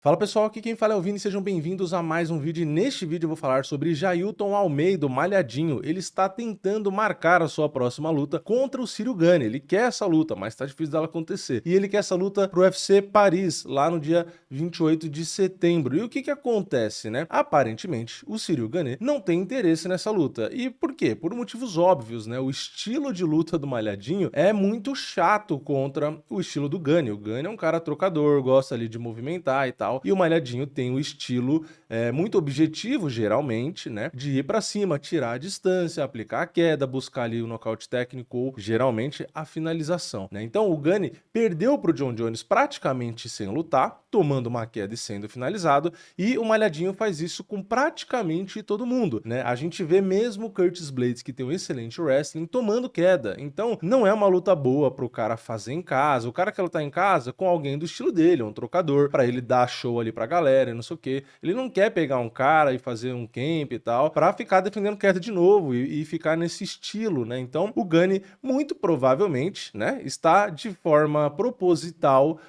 Fala pessoal, aqui quem fala é o Vini, sejam bem-vindos a mais um vídeo e neste vídeo eu vou falar sobre Jailton Almeida, o Malhadinho. Ele está tentando marcar a sua próxima luta contra o Ciryl Gane, ele quer essa luta, mas tá difícil dela acontecer. E ele quer essa luta pro UFC Paris, lá no dia 28 de setembro. E o que acontece, né? Aparentemente, o Ciryl Gane não tem interesse nessa luta. E por quê? Por motivos óbvios, né? O estilo de luta do Malhadinho é muito chato contra o estilo do Gane. O Gane é um cara trocador, gosta ali de movimentar e tal. E o Malhadinho tem o estilo muito objetivo, geralmente, né? De ir pra cima, tirar a distância, aplicar a queda, buscar ali o nocaute técnico ou, geralmente, a finalização, né? Então o Gane perdeu pro Jon Jones praticamente sem lutar, tomando uma queda e sendo finalizado, e o Malhadinho faz isso com praticamente todo mundo, né? A gente vê mesmo o Curtis Blaydes, que tem um excelente wrestling, tomando queda. Então não é uma luta boa pro cara fazer em casa. O cara quer lutar em casa com alguém do estilo dele, um trocador, pra ele dar show ali pra galera e não sei o que. Ele não quer pegar um cara e fazer um camp e tal, pra ficar defendendo queda de novo e ficar nesse estilo, né? Então o Gane, muito provavelmente, né, está de forma proposital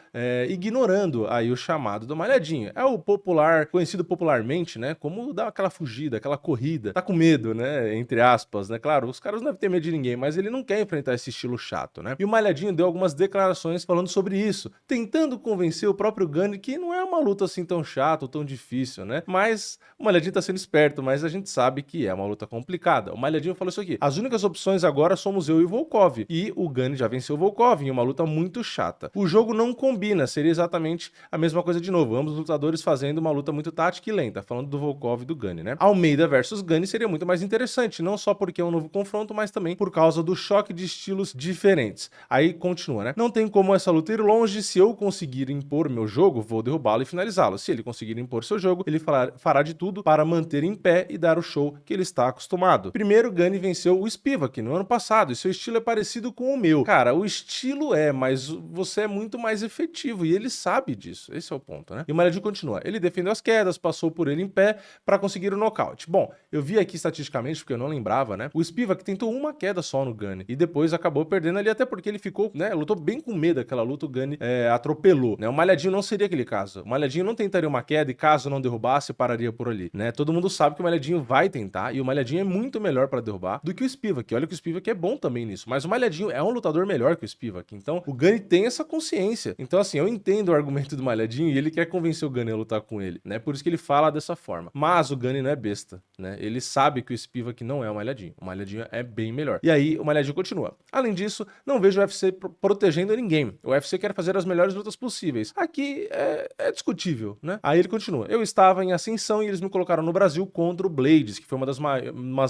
ignorando aí o chamado do Malhadinho. É o popular, conhecido popularmente, né, como dar aquela fugida, aquela corrida. Tá com medo, né, entre aspas, né? Claro, os caras não devem ter medo de ninguém, mas ele não quer enfrentar esse estilo chato, né? E o Malhadinho deu algumas declarações falando sobre isso, tentando convencer o próprio Gane que não é uma luta assim tão chata ou tão difícil, né? Mas o Malhadinho tá sendo esperto, mas a gente sabe que é uma luta complicada. O Malhadinho falou isso aqui: as únicas opções agora somos eu e o Volkov, e o Gane já venceu o Volkov em uma luta muito chata. O jogo não combina, seria exatamente a mesma coisa de novo, ambos lutadores fazendo uma luta muito tática e lenta, falando do Volkov e do Gane, né? Almeida versus Gane seria muito mais interessante, não só porque é um novo confronto, mas também por causa do choque de estilos diferentes. Aí continua, né? Não tem como essa luta ir longe, se eu conseguir impor meu jogo, vou derrubá-lo e finalizá-lo. Se ele conseguir impor seu jogo, ele fará de tudo para manter em pé e dar o show que ele está acostumado. Primeiro, Gane venceu o Spivak no ano passado, e seu estilo é parecido com o meu. Cara, o estilo mas você é muito mais efetivo, e ele sabe disso. Esse é o ponto, né? E o Malhadinho continua. Ele defendeu as quedas, passou por ele em pé para conseguir o nocaute. Bom, eu vi aqui estatisticamente, porque eu não lembrava, né? O Spivak tentou uma queda só no Gane, e depois acabou perdendo ali, até porque ele ficou, né? Lutou bem com medo daquela luta, o Gane atropelou, né? O Malhadinho não seria aquele caso. O Malhadinho não tentaria uma queda e caso não derrubasse, pararia por ali, né? Todo mundo sabe que o Malhadinho vai tentar, e o Malhadinho é muito melhor para derrubar do que o Spivak. Olha que o Spivak é bom também nisso, mas o Malhadinho é um lutador melhor que o Spivak. Então, o Gane tem essa consciência. Então, assim, eu entendo o argumento do Malhadinho e ele quer convencer o Gane a lutar com ele, né? Por isso que ele fala dessa forma. Mas o Gane não é besta, né? Ele sabe que o Spivak não é o Malhadinho. O Malhadinho é bem melhor. E aí, o Malhadinho continua. Além disso, não vejo o UFC protegendo ninguém. O UFC quer fazer as melhores lutas possíveis. Aqui é discutível, né? Aí ele continua. Eu estava em ascensão e eles me colocaram no Brasil contra o Blaydes, que foi uma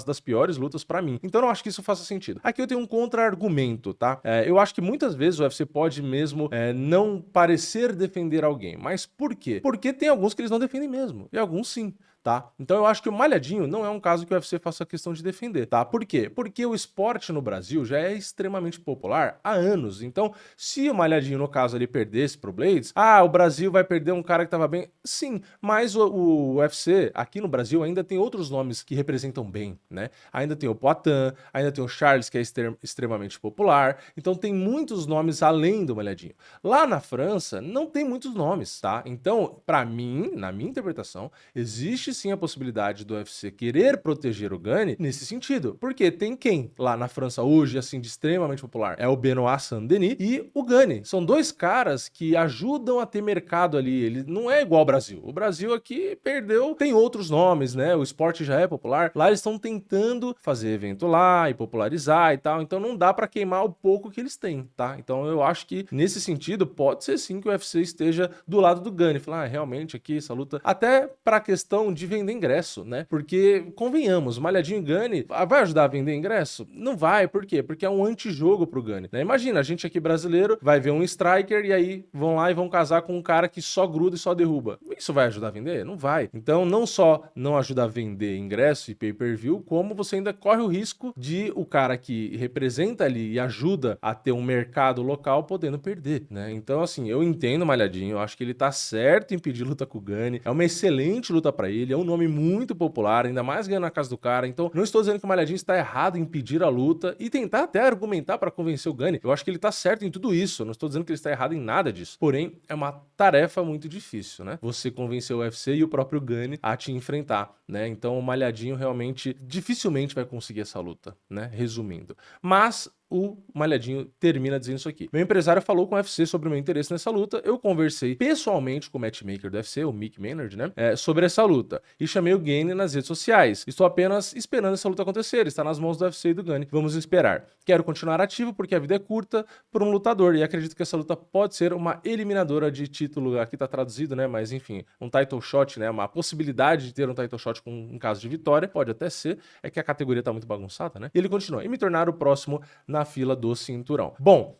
das piores lutas pra mim. Então eu não acho que isso faça sentido. Aqui eu tenho um contra-argumento, tá? Eu acho que muitas vezes o UFC pode mesmo não parecer defender alguém. Mas por quê? Porque tem alguns que eles não defendem mesmo. E alguns sim. Tá? Então eu acho que o Malhadinho não é um caso que o UFC faça questão de defender, tá? Por quê? Porque o esporte no Brasil já é extremamente popular há anos. Então, se o Malhadinho, no caso, ele perdesse pro Blaydes, o Brasil vai perder um cara que tava bem. Sim, mas o UFC aqui no Brasil ainda tem outros nomes que representam bem, né? Ainda tem o Poatan, ainda tem o Charles, que é extremamente popular. Então tem muitos nomes além do Malhadinho. Lá na França, não tem muitos nomes, tá? Então, pra mim, na minha interpretação, existe sim a possibilidade do UFC querer proteger o Gane nesse sentido. Porque tem quem lá na França hoje, assim, de extremamente popular? É o Benoit Saint-Denis e o Gane. São dois caras que ajudam a ter mercado ali. Ele não é igual ao Brasil. O Brasil aqui perdeu, tem outros nomes, né? O esporte já é popular. Lá eles estão tentando fazer evento lá e popularizar e tal. Então não dá pra queimar o pouco que eles têm, tá? Então eu acho que nesse sentido pode ser sim que o UFC esteja do lado do Gane. Falar, realmente aqui essa luta, até pra questão de vender ingresso, né? Porque, convenhamos, Malhadinho e Gane vai ajudar a vender ingresso? Não vai, por quê? Porque é um antijogo pro Gane, né? Imagina, a gente aqui brasileiro vai ver um striker e aí vão lá e vão casar com um cara que só gruda e só derruba. Isso vai ajudar a vender? Não vai. Então, não só não ajuda a vender ingresso e pay-per-view, como você ainda corre o risco de o cara que representa ali e ajuda a ter um mercado local podendo perder, né? Então, assim, eu entendo o Malhadinho, eu acho que ele tá certo em pedir luta com o Gane, é uma excelente luta pra ele, ele é um nome muito popular, ainda mais ganhando na casa do cara, então não estou dizendo que o Malhadinho está errado em pedir a luta e tentar até argumentar para convencer o Gunny. Eu acho que ele tá certo em tudo isso, eu não estou dizendo que ele está errado em nada disso. Porém, é uma tarefa muito difícil, né? Você convencer o UFC e o próprio Gunny a te enfrentar, né? Então o Malhadinho realmente dificilmente vai conseguir essa luta, né? Resumindo. Mas o Malhadinho termina dizendo isso aqui. Meu empresário falou com o UFC sobre o meu interesse nessa luta, eu conversei pessoalmente com o matchmaker do UFC, o Mick Maynard, né, sobre essa luta, e chamei o Gunny nas redes sociais. Estou apenas esperando essa luta acontecer, está nas mãos do UFC e do Gunny. Vamos esperar. Quero continuar ativo porque a vida é curta por um lutador, e acredito que essa luta pode ser uma eliminadora de título, aqui tá traduzido, né, mas enfim, um title shot, né, uma possibilidade de ter um title shot com um caso de vitória, pode até ser, é que a categoria tá muito bagunçada, né, e ele continua, e me tornar o próximo na fila do cinturão. Bom,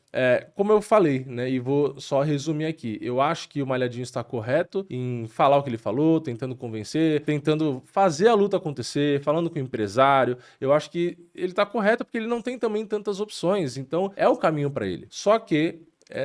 como eu falei, né, e vou só resumir aqui, eu acho que o Malhadinho está correto em falar o que ele falou, tentando convencer, tentando fazer a luta acontecer, falando com o empresário, eu acho que ele está correto porque ele não tem também tantas opções, então é o caminho para ele. Só que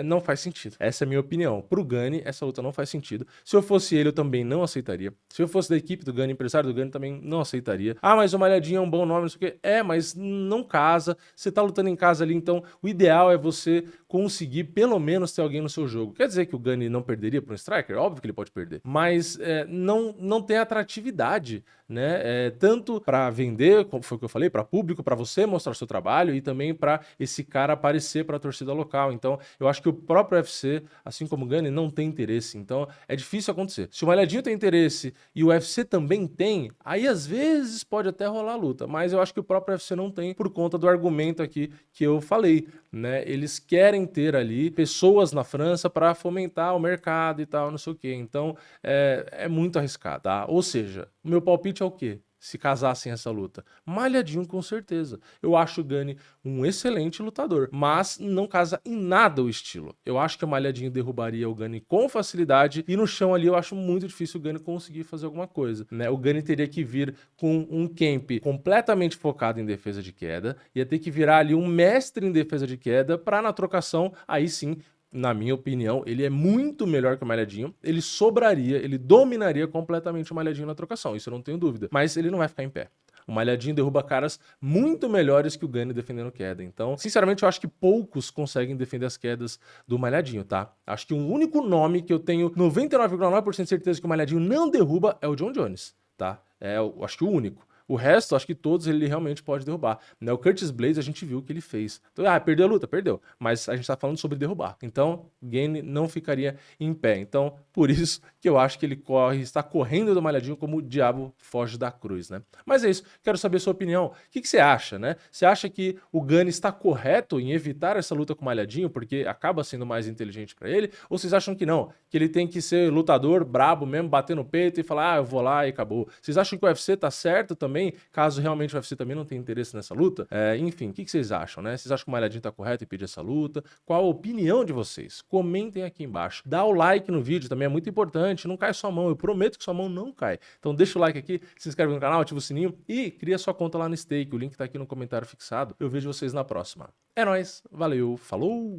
não faz sentido. Essa é a minha opinião. Pro Gunny, essa luta não faz sentido. Se eu fosse ele, eu também não aceitaria. Se eu fosse da equipe do Gunny, empresário do Gunny, também não aceitaria. Ah, mas o Malhadinho é um bom nome, não sei o quê. Mas não casa. Você tá lutando em casa ali, então o ideal é você conseguir pelo menos ter alguém no seu jogo. Quer dizer que o Gunny não perderia para um striker? Óbvio que ele pode perder. Mas não tem atratividade, né? Tanto para vender, como foi o que eu falei, para público, para você mostrar seu trabalho e também para esse cara aparecer para a torcida local. Então, eu acho que o próprio UFC, assim como o Gunny, não tem interesse. Então, é difícil acontecer. Se o Malhadinho tem interesse e o UFC também tem, aí às vezes pode até rolar a luta. Mas eu acho que o próprio UFC não tem por conta do argumento aqui que eu falei, né? Eles querem ter ali pessoas na França para fomentar o mercado e tal, não sei o quê. Então, é muito arriscado, tá? Ou seja, o meu palpite é o quê? Se casassem essa luta. Malhadinho, com certeza. Eu acho o Gunny um excelente lutador, mas não casa em nada o estilo. Eu acho que o Malhadinho derrubaria o Gunny com facilidade e no chão ali eu acho muito difícil o Gunny conseguir fazer alguma coisa, né? O Gunny teria que vir com um camp completamente focado em defesa de queda, ia ter que virar ali um mestre em defesa de queda para na trocação, aí sim, na minha opinião, ele é muito melhor que o Malhadinho, ele sobraria, ele dominaria completamente o Malhadinho na trocação, isso eu não tenho dúvida, mas ele não vai ficar em pé. O Malhadinho derruba caras muito melhores que o Gunny defendendo queda. Então, sinceramente, eu acho que poucos conseguem defender as quedas do Malhadinho, tá? Acho que o único nome que eu tenho 99,9% de certeza que o Malhadinho não derruba é o John Jones, tá? Eu acho que o único. O resto, acho que todos ele realmente pode derrubar. Né? O Curtis Blaydes, a gente viu o que ele fez. Então, perdeu a luta? Perdeu. Mas a gente tá falando sobre derrubar. Então, Gunny não ficaria em pé. Então, por isso que eu acho que ele está correndo do Malhadinho como o diabo foge da cruz, né? Mas é isso. Quero saber a sua opinião. O que você acha, né? Você acha que o Gunny está correto em evitar essa luta com o Malhadinho, porque acaba sendo mais inteligente para ele? Ou vocês acham que não? Que ele tem que ser lutador, brabo mesmo, bater no peito e falar, eu vou lá e acabou. Vocês acham que o UFC tá certo também? Caso realmente o UFC também não tenha interesse nessa luta, enfim, o que vocês acham, né? Vocês acham que o Malhadinho tá correto em pedir essa luta? Qual a opinião de vocês? Comentem aqui embaixo. Dá o like no vídeo, também é muito importante, não cai sua mão, eu prometo que sua mão não cai. Então deixa o like aqui, se inscreve no canal, ativa o sininho e cria sua conta lá no Stake, o link tá aqui no comentário fixado. Eu vejo vocês na próxima. É nóis, valeu, falou!